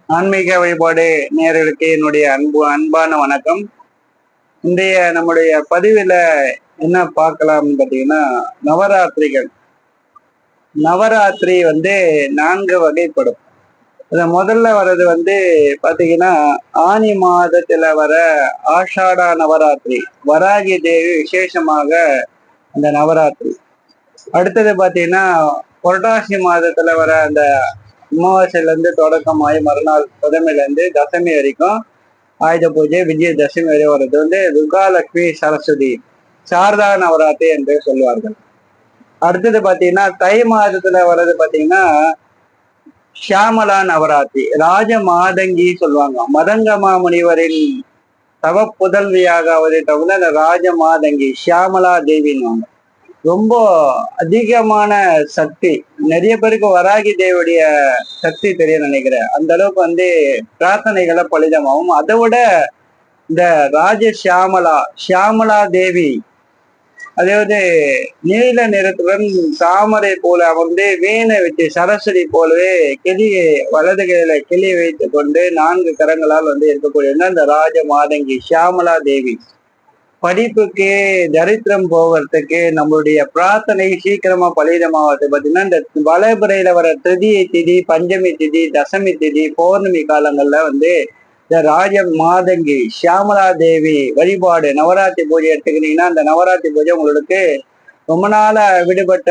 ஆன்மீக வழிபாடு நேயர்களுக்கு என்னுடைய அன்பான வணக்கம். இன்றைய நம்முடைய பதிவுல என்ன பார்க்கலாம்னு பார்த்தீங்கன்னா, நவராத்திரிகள். நவராத்திரி 4 வகைப்படும். முதல்ல வர்றது பார்த்தீங்கன்னா, ஆனி மாதத்துல வர ஆஷாடா நவராத்திரி, வராகி தேவி விசேஷமாக அந்த நவராத்திரி. அடுத்தது பார்த்தீங்கன்னா, புரட்டாசி மாதத்துல வர அந்த அமாவாசையில இருந்து தொடக்கமாகி மறுநாள் புதமையில இருந்து தசமி வரைக்கும் ஆயுத பூஜை, விஜயதசமி வரை வர்றது துர்காலட்சுமி சரஸ்வதி சாரதா நவராத்திரி என்று சொல்வார்கள். அடுத்தது பாத்தீங்கன்னா, தை மாதத்துல வர்றது பாத்தீங்கன்னா ஷியாமலா நவராத்திரி, ராஜ மாதங்கி சொல்லுவாங்க. மதங்கமா முனிவரின் தவ புதல்வியாக அவர்கிட்ட அந்த ராஜ மாதங்கி ஷியாமலா தேவின்னு ரொம்ப அதிகமான சக்தி. நிறைய பேருக்கு வராகி தேவியுடைய சக்தி தெரியும் நினைக்கிறேன். அந்த அளவுக்கு பிரார்த்தனைகளை பலிதமாகும். அதை விட இந்த ஷியாமலா தேவி, அதாவது நீல நிறத்துடன் தாமரை போல வீணை வச்சு சரஸ்வதி போலவே கிளியை வலது கையில கிளியை வைத்து கொண்டு 4 கரங்களால் இருக்கக்கூடிய இந்த ராஜ மாதங்கி ஷியாமலா தேவி. படிப்புக்கு, தரித்திரம் போகிறதுக்கு, நம்மளுடைய பிரார்த்தனை சீக்கிரமா பலிதமாவது பார்த்தீங்கன்னா, இந்த வளபிறையில வர திருதியை திதி, பஞ்சமி திதி, தசமி திதி, பௌர்ணமி காலங்கள்ல இந்த ராஜ மாதங்கி ஷியாமலா தேவி வழிபாடு நவராத்திரி பூஜை எடுத்துக்கிட்டீங்கன்னா, அந்த நவராத்திரி பூஜை உங்களுக்கு ரொம்ப நாளா விடுபட்ட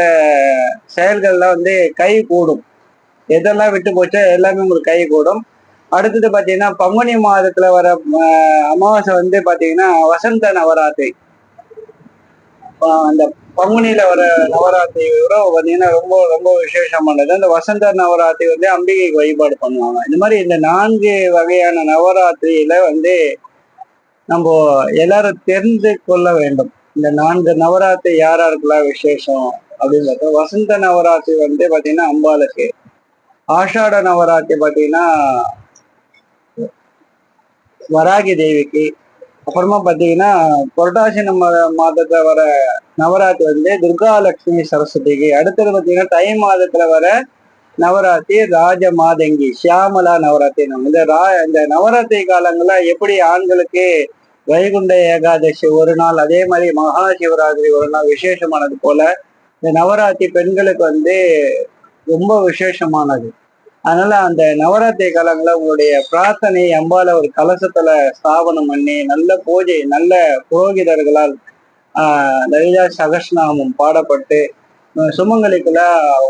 செயல்கள்ல கை கூடும். எதெல்லாம் விட்டு போச்சோ எல்லாமே உங்களுக்கு கை கூடும். அடுத்தது பாத்தீங்கன்னா, பங்குனி மாதத்துல வர அமாவாசை பாத்தீங்கன்னா வசந்த நவராத்திரி. அந்த பங்குனியில வர நவராத்திரி பாத்தீங்கன்னா ரொம்ப ரொம்ப விசேஷமானது. அந்த வசந்த நவராத்திரி அம்பிகைக்கு வழிபாடு பண்ணுவாங்க. இந்த மாதிரி இந்த 4 வகையான நவராத்திரியில நம்ம எல்லாரும் தெரிந்து கொள்ள வேண்டும். இந்த 4 நவராத்திரி யாருக்கெல்லாம் விசேஷம் அப்படின்னு பார்த்தா, வசந்த நவராத்திரி பாத்தீங்கன்னா அம்பாளுக்கு. ஆஷாட நவராத்திரி பாத்தீங்கன்னா வராகி தேவிக்கு. அப்புறமா பாத்தீங்கன்னா புரட்டாசி மாதத்துல வர நவராத்திரி துர்காலட்சுமி சரஸ்வதிக்கு. அடுத்தது பாத்தீங்கன்னா தை மாதத்துல வர நவராத்திரி ராஜ மாதங்கி ஷியாமலா நவராத்திரி. இந்த நவராத்திரி காலங்கள்ல எப்படி ஆண்களுக்கு வைகுண்ட ஏகாதசி ஒரு நாள், அதே மாதிரி மகா சிவராத்திரி ஒரு நாள் விசேஷமானது போல இந்த நவராத்திரி பெண்களுக்கு ரொம்ப விசேஷமானது. அதனால அந்த நவராத்திரி காலங்களில் உங்களுடைய பிரார்த்தனை அம்பால ஒரு கலசத்துல ஸ்தாபனம் பண்ணி நல்ல பூஜை, நல்ல புரோகிதர்களால் லலிதா சகஸ்நாமம் பாடப்பட்டு சுமங்கலிக்குள்ள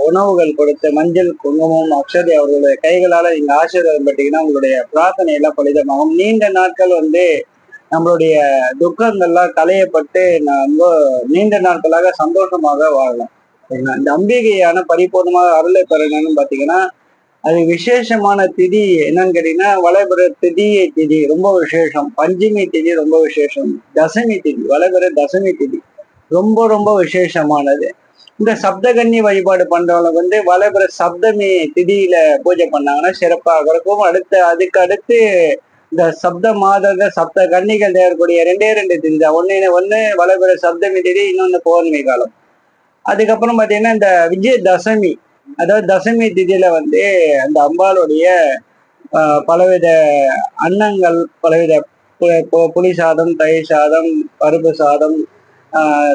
உணவுகள் கொடுத்து மஞ்சள் குங்குமம் அக்ஷதை அவர்களுடைய கைகளால நீங்க ஆசீர்வாதம் பட்டீங்கன்னா உங்களுடைய பிரார்த்தனை எல்லாம் பலிதமாகும். நீண்ட நாட்கள் நம்மளுடைய துக்கங்கள்லாம் களையப்பட்டு நம்ம நீண்ட நாட்களாக சந்தோஷமாக வாழலாம். இந்த அம்பிகையான பரிபூர்ணமாக அருளை பெறணும்னு பாத்தீங்கன்னா, அது விசேஷமான திதி என்னன்னு கேட்டீங்கன்னா, வளபிற திதி ரொம்ப விசேஷம். பஞ்சமி திதி ரொம்ப விசேஷம். தசமி திதி, வளபிற தசமி திதி ரொம்ப ரொம்ப விசேஷமானது. இந்த சப்தகன்னி வழிபாடு பண்றவங்க வளபிற சப்தமி திதியில பூஜை பண்ணாங்கன்னா சிறப்பாக இருக்கும். அதுக்கு அடுத்து இந்த சப்த மாதங்கள் சப்த கன்னிகள் தேரக்கூடிய 2 திதி தான். ஒண்ணு வளபிற சப்தமி திதி, இன்னொன்னு பௌர்ணமி காலம். அதுக்கப்புறம் பாத்தீங்கன்னா இந்த விஜயதசமி, அதாவது தசமி திதியில அந்த அம்பாளுடைய பலவித அன்னங்கள், பலவித புளி சாதம், தயிர் சாதம், பருப்பு சாதம்,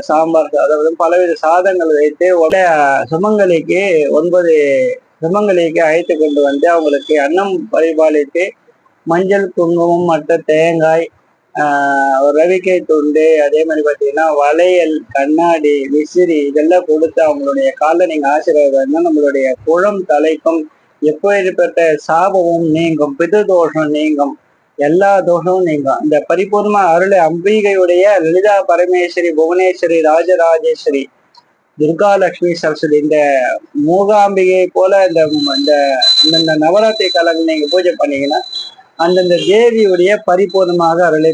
சாம்பார் சாதம், பலவித சாதங்கள் வைத்து சுமங்கலிக்கு 9 சுமங்கலிக்கு அழைத்து கொண்டு அவங்களுக்கு அன்னம் பரிபாலித்து மஞ்சள் குங்குமம் மற்ற தேங்காய், ரவிக்கை துண்டு, அதே மாதிரி பாத்தீங்கன்னா வளையல், கண்ணாடி, விசிறி இதெல்லாம் கொடுத்து அவங்களுடைய காலில் நீங்க ஆசீர்வாதம் நம்மளுடைய குளம் தலைக்கும், எப்பேற்பட்ட சாபமும் நீங்கும், பிது தோஷம் நீங்கும், எல்லா தோஷமும் நீங்கும். இந்த பரிபூர்ண அருளை அம்பிகையுடைய லலிதா பரமேஸ்வரி, புவனேஸ்வரி, ராஜராஜேஸ்வரி, துர்காலட்சுமி சரஸ்வதி, இந்த மூகாம்பிகை போல இந்த நவராத்திரி காலங்கள் நீங்க பூஜை பண்ணீங்கன்னா அந்தந்த தேவியுடைய பரிபூர்ணமாக அருளை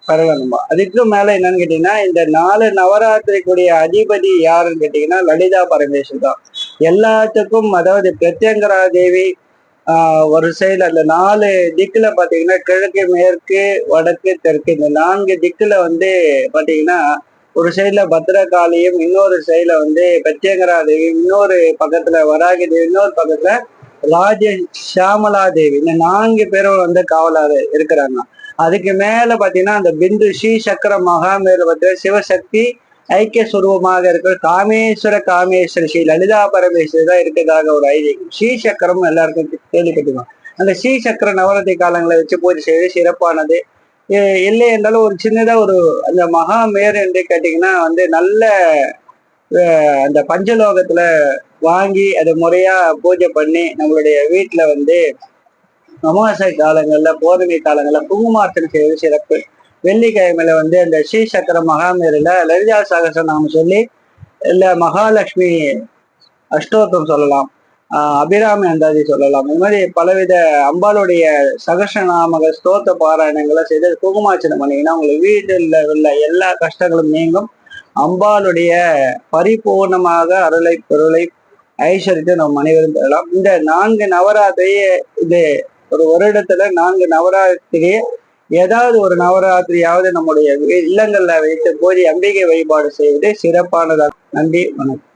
பெறணுமா. அதுக்கு மேல என்னன்னு கேட்டீங்கன்னா, இந்த 4 நவராத்திரிக்குரிய அதிபதி யாருன்னு கேட்டீங்கன்னா லலிதா பரமேஸ்வரி தான். எல்லாத்துக்கும், அதாவது பிரத்யங்கரா தேவி ஒரு சைடுல அந்த 4 திக்குல பாத்தீங்கன்னா கிழக்கு, மேற்கு, வடக்கு, தெற்கு, இந்த 4 திக்குல பாத்தீங்கன்னா ஒரு சைடுல பத்ரகாளியும், இன்னொரு சைடுல பிரத்யங்கரா தேவி, இன்னொரு பக்கத்துல வராகி தேவி, இன்னொரு பக்கத்துல ராஜ ஷியாமலா தேவி, இந்த 4 பேரும் வந்து காவலாக இருக்கிறாங்க. அதுக்கு மேல பாத்தீங்கன்னா அந்த பிந்து ஸ்ரீ சக்கர மகாமேரு வந்து சிவசக்தி ஐக்கிய சுரூபமாக இருக்கிற காமேஸ்வர ஸ்ரீ லலிதா பரமேஸ்வரி தான் இருக்கிறதாக ஒரு ஐதீகம். ஸ்ரீ சக்கரம் எல்லாருக்கும் கேள்விப்பட்டிருக்கோம். அந்த ஸ்ரீ சக்கர நவராத்திரி காலங்களை வச்சு பூஜை செய்வது சிறப்பானது. இல்லை என்றாலும் ஒரு சின்னதா ஒரு அந்த மகாமேரு என்று கேட்டீங்கன்னா வந்து நல்ல அந்த பஞ்சலோகத்துல வாங்கி அதை முறையா பூஜை பண்ணி நம்மளுடைய வீட்டுல வந்து அமாவாசை காலங்கள்ல பௌர்ணமி காலங்கள்ல குங்குமார்ச்சனை செய்வது சிறப்பு. வெள்ளிக்கிழமையில வந்து அந்த ஸ்ரீ சக்கர மகாமேருல லலிதா சகஸ்ரநாமம் சொல்லி இல்ல மகாலட்சுமி அஷ்டோத்தம் சொல்லலாம், அபிராமி அந்தாதி சொல்லலாம். இந்த மாதிரி பலவித அம்பாளுடைய சகஸ்ரநாமக ஸ்தோத்த பாராயணங்களை செய்து குங்குமார்ச்சனை பண்ணீங்கன்னா உங்களுக்கு வீட்டில் உள்ள எல்லா கஷ்டங்களும் நீங்கும். அம்பாளுடைய பரிபூர்ணமாக அருளை பொருளை ஐஸ்வர்யத்தை நம்ம அனைவரும் பெறலாம். இந்த 4 நவராத்திரி இது ஒரு வருடத்துல 4 நவராத்திரியே ஏதாவது ஒரு நவராத்திரியாவது நம்முடைய இல்லங்கள்ல வைத்து போதி அம்பிகை வழிபாடு செய்வது சிறப்பானதாக. நன்றி, வணக்கம்.